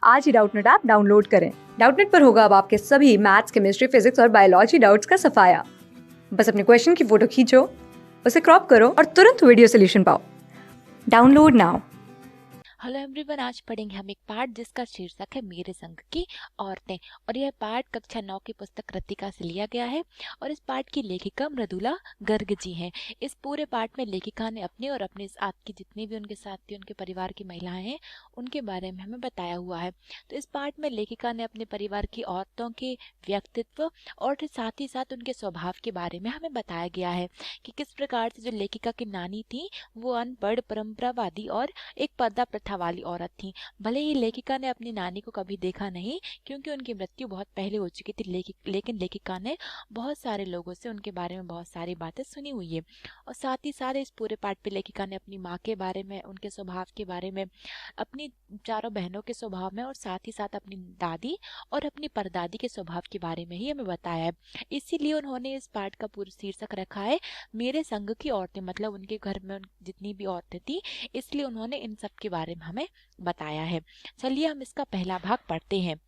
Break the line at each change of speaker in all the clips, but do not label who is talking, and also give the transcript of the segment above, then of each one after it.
आज ही Doubtnut app download करें। Doubtnut पर होगा अब आपके सभी मैथ्स, केमिस्ट्री, फिजिक्स और बायोलॉजी डाउट्स का सफाया। बस अपने क्वेश्चन की फोटो खींचो, उसे क्रॉप करो और तुरंत वीडियो सोल्यूशन पाओ। Download now.
हेलो एवरीवन, आज पढ़ेंगे हम एक पाठ जिसका शीर्षक है मेरे संग की औरतें। और यह पाठ कक्षा 9 की पुस्तक कृतिका से लिया गया है और इस पाठ की लेखिका मृदुला गर्ग जी हैं। इस पूरे पाठ में लेखिका ने अपने और अपने साथ की जितनी भी उनके साथ थी, उनके परिवार की महिलाएं हैं, उनके बारे में हमें बताया हुआ है। तो इस पाठ में लेखिका ने अपने परिवार की औरतों के व्यक्तित्व और साथ ही साथ उनके स्वभाव के बारे में हमें बताया गया है कि किस प्रकार से जो लेखिका की नानी थी वो अनपढ़, परंपरावादी और एक पर्दा प्रथा वाली औरत थी। भले ही लेखिका ने अपनी नानी को कभी देखा नहीं, क्योंकि उनकी मृत्यु बहुत पहले हो चुकी थी, लेकिन लेखिका ने बहुत सारे लोगों से उनके बारे में बहुत सारी बातें सुनी हुई है। और साथ ही साथ इस पूरे पाठ पे लेखिका ने अपनी माँ के बारे में, उनके स्वभाव के बारे में, अपनी चारों बहनों के स्वभाव में और साथ ही साथ अपनी दादी और अपनी परदादी के स्वभाव के बारे में ही हमें बताया है। इसीलिए उन्होंने इस पाठ का पूरा शीर्षक रखा है मेरे संग की औरतें, मतलब उनके घर में जितनी भी औरतें थी, इसलिए उन्होंने इन सब के बारे में हमें बताया है। चलिए हम इसका पहला भाग पढ़ते हैं।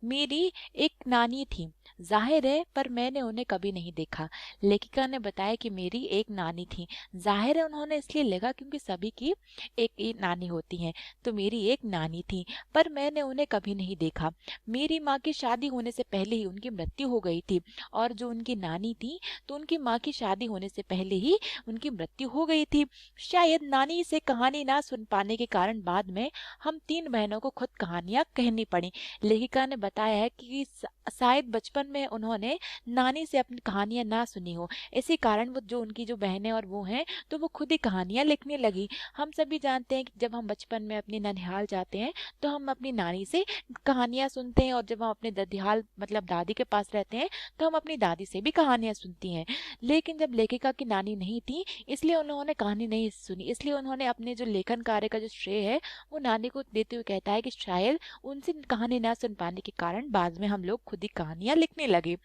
मेरी एक नानी थी, जाहिर है, पर मैंने उन्हें कभी नहीं देखा। लेखिका ने बताया कि मेरी एक नानी थी, जाहिर है उन्होंने इसलिए लिखा क्योंकि सभी की एक एक नानी होती है। तो मेरी एक नानी थी, पर मैंने उन्हें कभी नहीं देखा। मेरी माँ की शादी होने से पहले ही उनकी मृत्यु हो गई थी, और जो उनकी नानी थी तो उनकी माँ की शादी होने से पहले ही उनकी मृत्यु हो गई थी। शायद नानी से कहानी ना सुन पाने के कारण बाद में हम तीन बहनों को खुद कहानियां कहनी पड़ी। लेखिका ने बताया है कि शायद बचपन में उन्होंने नानी से अपनी कहानियां ना सुनी हो, इसी कारण वो जो उनकी जो बहनें और वो हैं तो वो खुद ही कहानियां लिखने लगी। हम सभी जानते हैं कि जब हम बचपन में अपनी ननिहाल जाते हैं तो हम अपनी नानी से कहानियां सुनते हैं, और जब हम अपने ददिहाल मतलब दादी के पास रहते हैं तो हम अपनी दादी से भी कहानियां सुनती हैं। लेकिन जब लेखिका की नानी नहीं थी, इसलिए उन्होंने कहानी नहीं सुनी, इसलिए उन्होंने अपने जो लेखन कार्य का जो श्रेय है वो नानी को देते हुए कहता है कि शायद उनसे कहानी ना सुन पाने के कारण बाद में हम लोग खुद ही कहानियां लिखने लगे।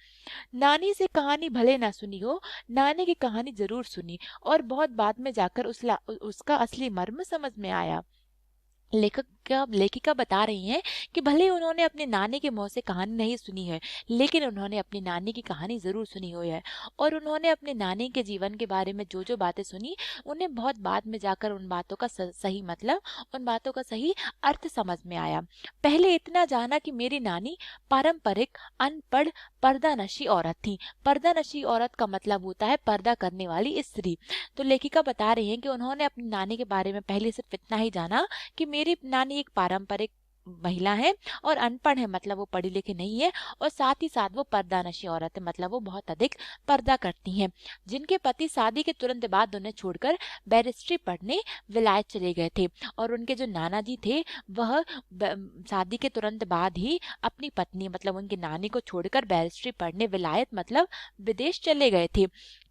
नानी से कहानी भले ना सुनी हो, नानी की कहानी जरूर सुनी, और बहुत बाद में जाकर उसका असली मर्म समझ में आया। लेखिका बता रही हैं कि भले उन्होंने अपनी नानी के मुंह से कहानी नहीं सुनी है, लेकिन उन्होंने अपनी नानी की कहानी जरूर सुनी हुई है, और उन्होंने अपने नानी के जीवन के बारे में जो जो बातें सुनी, उन्हें बहुत बाद में जाकर उन बातों का सही मतलब, उन बातों का सही अर्थ समझ में आया। पहले इतना जाना कि मेरी नानी पारंपरिक अनपढ़ पर्दानशी औरत थी। पर्दानशी औरत का मतलब होता है पर्दा करने वाली स्त्री। तो लेखिका बता रही है कि उन्होंने अपनी नानी के बारे में पहले सिर्फ इतना ही जाना कि मेरी नानी एक पारंपरिक महिला है और अनपढ़ है, मतलब वो पढ़ी लिखी नहीं है, और साथ ही साथ वो पर्दानशी औरत है, मतलब वो बहुत अधिक पर्दा करती हैं, जिनके पति शादी के तुरंत बाद उन्हें छोड़कर बैरिस्ट्री पढ़ने विलायत चले गए थे। और उनके जो नाना जी थे वह शादी के तुरंत बाद ही अपनी पत्नी मतलब उनकी नानी को छोड़कर बैरिस्ट्री पढ़ने विलायत मतलब विदेश चले गए थे।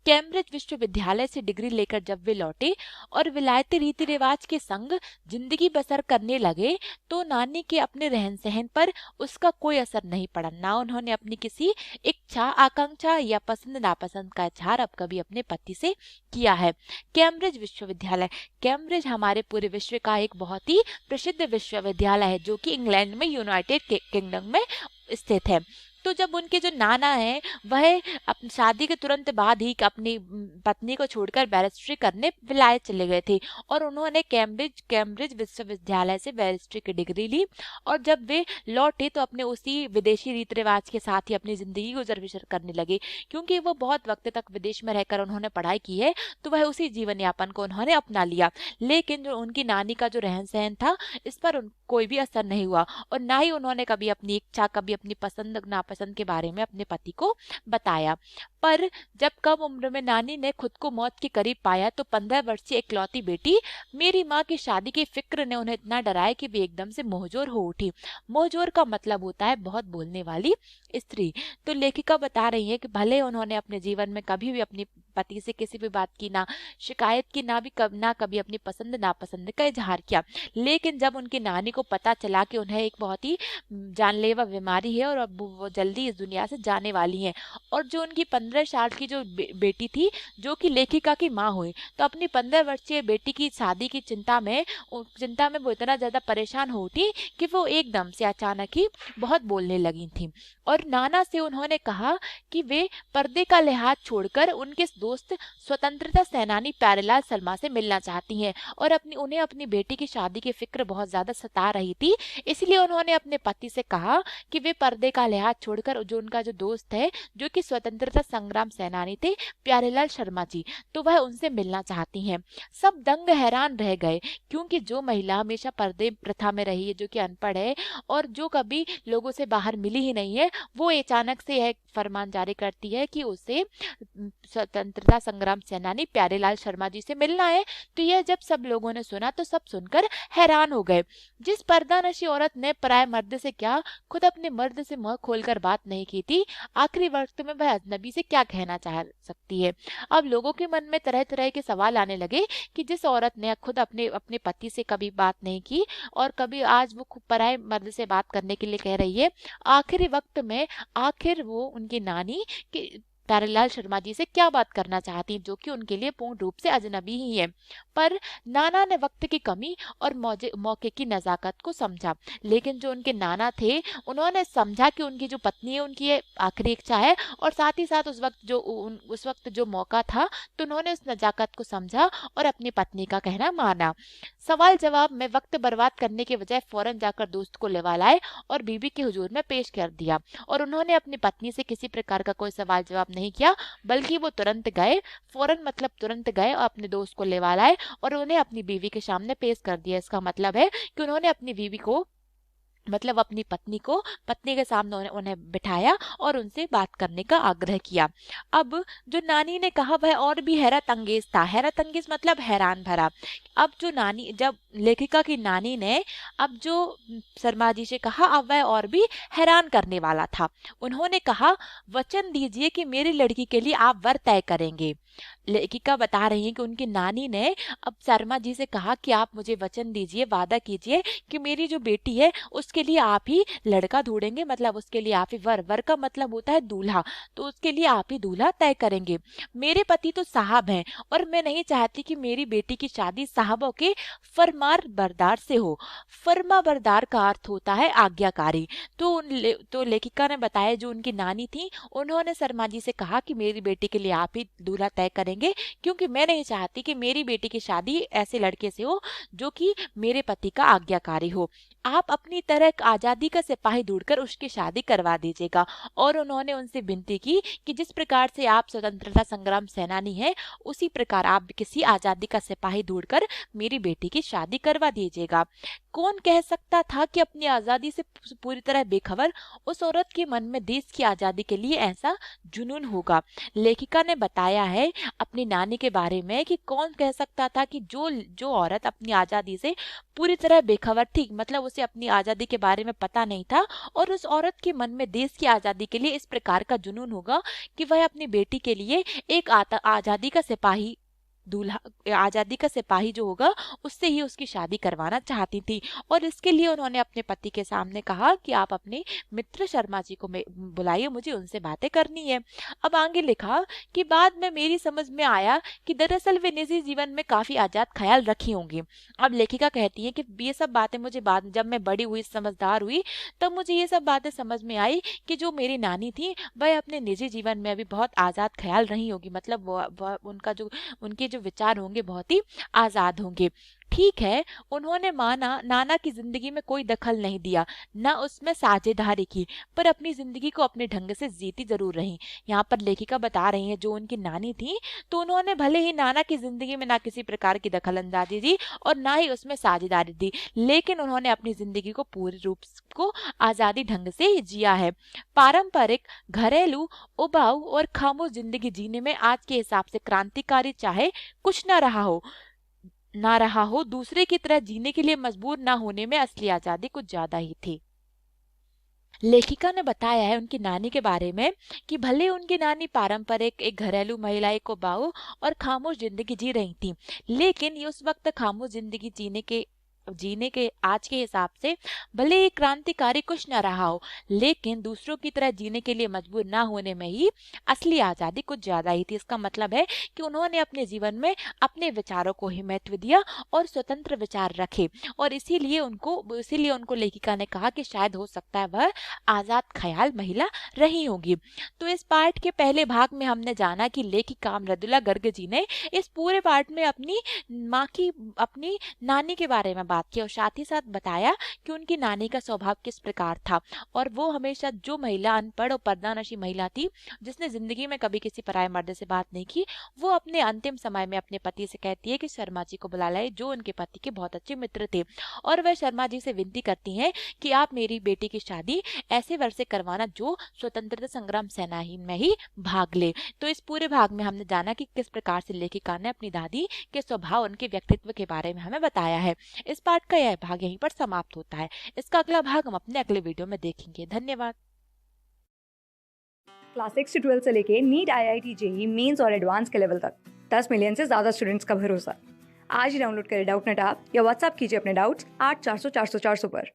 कैम्ब्रिज विश्वविद्यालय से डिग्री लेकर जब वे लौटे और विलायती रीति रिवाज के संग जिंदगी बसर करने लगे, तो नानी के अपने रहन सहन पर उसका कोई असर नहीं पड़ा। ना उन्होंने अपनी किसी इच्छा, आकांक्षा या पसंद नापसंद का इजहार अब कभी अपने पति से किया है। कैम्ब्रिज विश्वविद्यालय, कैम्ब्रिज हमारे पूरे विश्व का एक बहुत ही प्रसिद्ध विश्वविद्यालय है, जो कि इंग्लैंड में, यूनाइटेड किंगडम में स्थित है। तो जब उनके जो नाना हैं वह अपनी शादी के तुरंत बाद ही अपनी पत्नी को छोड़कर बैरिस्ट्री करने विलायत चले गए थे, और उन्होंने कैम्ब्रिज विश्वविद्यालय से बैरिस्ट्री की डिग्री ली। और जब वे लौटे तो अपने उसी विदेशी रीति रिवाज के साथ ही अपनी जिंदगी गुजर बसर करने लगे, क्योंकि वो बहुत वक्त तक विदेश में रहकर उन्होंने पढ़ाई की है, तो वह उसी जीवन यापन को उन्होंने अपना लिया। लेकिन जो उनकी नानी का जो रहन सहन था, इस पर कोई भी असर नहीं हुआ, और ना ही उन्होंने कभी अपनी इच्छा, कभी अपनी पसंद नापसंद के बारे में अपने पति को बताया। पर जब कम उम्र में नानी ने खुद को मौत के करीब पाया, तो 15 वर्षीय इकलौती बेटी मेरी माँ की शादी की फिक्र ने उन्हें इतना डराया कि वे एकदम से मोहजोर हो उठी। मोहजोर का मतलब होता है बहुत बोलने वाली स्त्री। तो लेखिका बता रही है कि भले उन्होंने अपने जीवन में कभी भी अपने पति से किसी भी बात की ना शिकायत की, ना कभी अपनी पसंद नापसंद का इजहार किया, लेकिन जब उनकी नानी को पता चला कि उन्हें एक बहुत ही जानलेवा बीमारी है और अब वो जल्दी इस दुनिया से जाने वाली हैं, और जो उनकी 15 साल की जो बेटी थी, जो कि लेखिका की माँ हुई। तो अपनी 15 वर्षीय बेटी की शादी की चिंता में वो इतना ज़्यादा परेशान हो उठी कि वो एकदम से अचानक ही बहुत बोलने लगी थी। और नाना से उन्होंने कहा कि वे पर्दे का लिहाज छोड़कर उनके दोस्त स्वतंत्रता सेनानी प्यारेलाल शर्मा से मिलना चाहती हैं, और उन्हें अपनी बेटी की शादी की फिक्र बहुत ज़्यादा सता रही थी। इसलिए उन्होंने अपने पति से कहा कि वे पर्दे का लिहाज छोड़कर जो उनका जो दोस्त है, जो कि स्वतंत्रता संग्राम सेनानी थे, प्यारेलाल शर्मा जी, तो वह उनसे मिलना चाहती हैं। सब दंग हैरान रह गए, क्योंकि जो महिला हमेशा पर्दे प्रथा में रही है, जो कि अनपढ़ है और जो कभी लोगों से बाहर मिली ही नहीं है, वो अचानक से यह फरमान जारी करती है कि उसे स्वतंत्रता संग्राम सेनानी प्यारेलाल शर्मा जी से मिलना है। तो यह जब सब लोगों ने सुना तो सब सुनकर हैरान हो गए। जिस पर्दानशी औरत ने पराये मर्द से क्या, खुद अपने मर्द से मुंह खोलकर बात नहीं की थी, आखिरी वक्त में वह अजनबी से क्या कहना चाह सकती है। अब लोगों के मन में तरह तरह के सवाल आने लगे कि जिस औरत ने खुद अपने अपने पति से कभी बात नहीं की और कभी आज वो खुद पराये मर्द से बात करने के लिए कह रही है, आखिरी वक्त में आखिर वो उनकी नानी कि प्यारेलाल शर्मा जी से क्या बात करना चाहती, जो कि उनके लिए पूर्ण रूप से अजनबी ही है। पर नाना ने वक्त की कमी और मौके की नजाकत को समझा। लेकिन जो उनके नाना थे, उन्होंने समझा कि उनकी जो पत्नी है, उनकी ये आखिरी इच्छा है, और साथ ही साथ उस वक्त जो मौका था, तो उन्होंने उस नजाकत को समझा और अपनी पत्नी का कहना माना। सवाल जवाब में वक्त बर्बाद करने के बजाय फौरन जाकर दोस्त को लेवा लाए और बीबी के हुजूर में पेश कर दिया। और उन्होंने अपनी पत्नी से किसी प्रकार का कोई सवाल जवाब नहीं किया, बल्कि वो तुरंत गए, फौरन मतलब तुरंत गए और अपने दोस्त को लेवा लाए और उन्हें अपनी बीवी के सामने पेश कर दिया। इसका मतलब है कि उन्होंने अपनी बीवी को, मतलब अपनी पत्नी को, पत्नी के सामने उन्हें बिठाया और उनसे बात करने का आग्रह किया। अब जो नानी ने कहा वह और भी हैरत अंगेज था। हैरत अंगेज मतलब हैरान भरा। अब जब लेखिका की नानी ने अब जो शर्मा जी से कहा, अब वह और भी हैरान करने वाला था। उन्होंने कहा, वचन दीजिए कि मेरी लड़की के लिए आप वर तय करेंगे। लेखिका बता रही है कि उनकी नानी ने अब शर्मा जी से कहा कि आप मुझे वचन दीजिए, वादा कीजिए कि मेरी जो बेटी है उसके लिए आप ही लड़का ढूंढेंगे, मतलब उसके लिए आप ही वर का मतलब होता है दूल्हा, तो उसके लिए आप ही दूल्हा तय करेंगे। मेरे पति तो साहब हैं और मैं नहीं चाहती कि मेरी बेटी की शादी साहबों के फरमार बरदार से हो। फरमा बरदार का अर्थ होता है आज्ञाकारी। तो लेखिका ने बताया जो उनकी नानी थी, उन्होंने शर्मा जी से कहा कि मेरी बेटी के लिए आप ही दूल्हा तय करेंगे, क्योंकि मैं नहीं चाहती कि मेरी बेटी की शादी ऐसे लड़के से हो जो कि मेरे पति का आज्ञाकारी हो। आप अपनी तरह आजादी का सिपाही ढूंढकर उसकी शादी करवा दीजिएगा। और उन्होंने उनसे विनती की कि जिस प्रकार से आप स्वतंत्रता संग्राम सेनानी हैं, उसी प्रकार आप भी किसी आजादी का सिपाही ढूंढकर मेरी बेटी की शादी करवा दीजिएगा। कौन कह सकता था कि अपनी आजादी से पूरी तरह बेखबर उस औरत के मन में देश की आजादी के लिए ऐसा जुनून होगा। लेखिका ने बताया है अपनी नानी के बारे में कि कौन कह सकता था कि जो जो औरत अपनी आजादी से पूरी तरह बेखबर थी, मतलब उसे अपनी आजादी के बारे में पता नहीं था, और उस औरत के मन में देश की आजादी के लिए इस प्रकार का जुनून होगा कि वह अपनी बेटी के लिए एक आजादी का सिपाही दूल्हा, आजादी का सिपाही जो होगा उससे ही उसकी शादी करवाना चाहती थी। और इसके लिए उन्होंने अपने पति के सामने कहा कि आप अपने मित्र शर्मा जी को बुलाइए, मुझे उनसे बातें करनी है। अब आगे लिखा कि बाद में मेरी समझ में आया कि दरअसल वे निजी जीवन में काफी आजाद ख्याल रखी होंगी। अब लेखिका कहती है कि ये सब बातें मुझे बाद, जब मैं बड़ी हुई, समझदार हुई, तब मुझे ये सब बातें समझ में आई कि जो मेरी नानी थी वह अपने निजी जीवन में अभी बहुत आजाद ख्याल रही होगी, मतलब उनके जो विचार होंगे बहुत ही आजाद होंगे। ठीक है, उन्होंने नाना की जिंदगी में कोई दखल नहीं दिया, ना उसमें साझेदारी की, पर अपनी जिंदगी को अपने ढंग से जीती जरूर रही। यहाँ पर लेखिका बता रही है जो उनकी नानी थी, तो उन्होंने भले ही नाना की जिंदगी में ना किसी प्रकार की दखल अंदाजी दी और ना ही उसमें साझेदारी दी, लेकिन उन्होंने अपनी जिंदगी को पूरी रूप को आजादी ढंग से जिया है। पारंपरिक, घरेलू, उबाऊ और खामोश जिंदगी जीने में आज के हिसाब से क्रांतिकारी चाहे कुछ ना रहा हो, दूसरे की तरह जीने के लिए मजबूर ना होने में असली आजादी कुछ ज्यादा ही थी। लेखिका ने बताया है उनकी नानी के बारे में कि भले उनकी नानी पारंपरिक, एक घरेलू महिला, एक उबाऊ और खामोश जिंदगी जी रही थी, लेकिन ये उस वक्त खामोश जिंदगी जीने के जीने के आज के हिसाब से भले ही क्रांतिकारी कुछ न रहा हो, लेकिन दूसरों की तरह जीने के लिए मजबूर ना होने में ही असली आज़ादी कुछ ज़्यादा ही थी। इसका मतलब है कि उन्होंने अपने जीवन में अपने विचारों को ही महत्व दिया और स्वतंत्र विचार रखे, और इसीलिए उनको लेखिका ने कहा कि शायद हो सकता है वह आज़ाद ख्याल महिला रही होगी। तो इस पाठ के पहले भाग में हमने जाना कि लेखिका मृदुला गर्ग जी ने इस पूरे पाठ में अपनी नानी के बारे में बात की और साथ ही साथ बताया कि उनकी नानी का स्वभाव किस प्रकार था, और वो हमेशा जो महिला अनपढ़ और पर्दानशी महिला थी जिसने जिंदगी में कभी किसी पराये मर्द से बात नहीं की, वो अपने अंतिम समय में अपने पति से कहती है कि शर्मा जी को बुला लाए, जो उनके पति के बहुत अच्छे मित्र थे, और वह शर्मा जी से विनती करती हैं कि आप मेरी बेटी की शादी ऐसे वर्ष से करवाना जो स्वतंत्रता संग्राम सेनानी में ही भाग ले। तो इस पूरे भाग में हमने जाना कि किस प्रकार से लेखिका ने अपनी दादी के स्वभाव, उनके व्यक्तित्व के बारे में हमें बताया है। इस पाठ का यह भाग यहीं पर समाप्त होता है। इसका अगला भाग हम अपने अगले वीडियो में देखेंगे। धन्यवाद।
क्लास 6 से 12 से लेके नीट, IIT, जेई मेंस और एडवांस के लेवल तक 10 मिलियन से ज़्यादा स्टूडेंट्स का भरोसा। आज ही डाउनलोड करें डाउटनेट ऐप या व्हाट्सएप कीजिए अपने डाउट्स 8400 400 400 पर।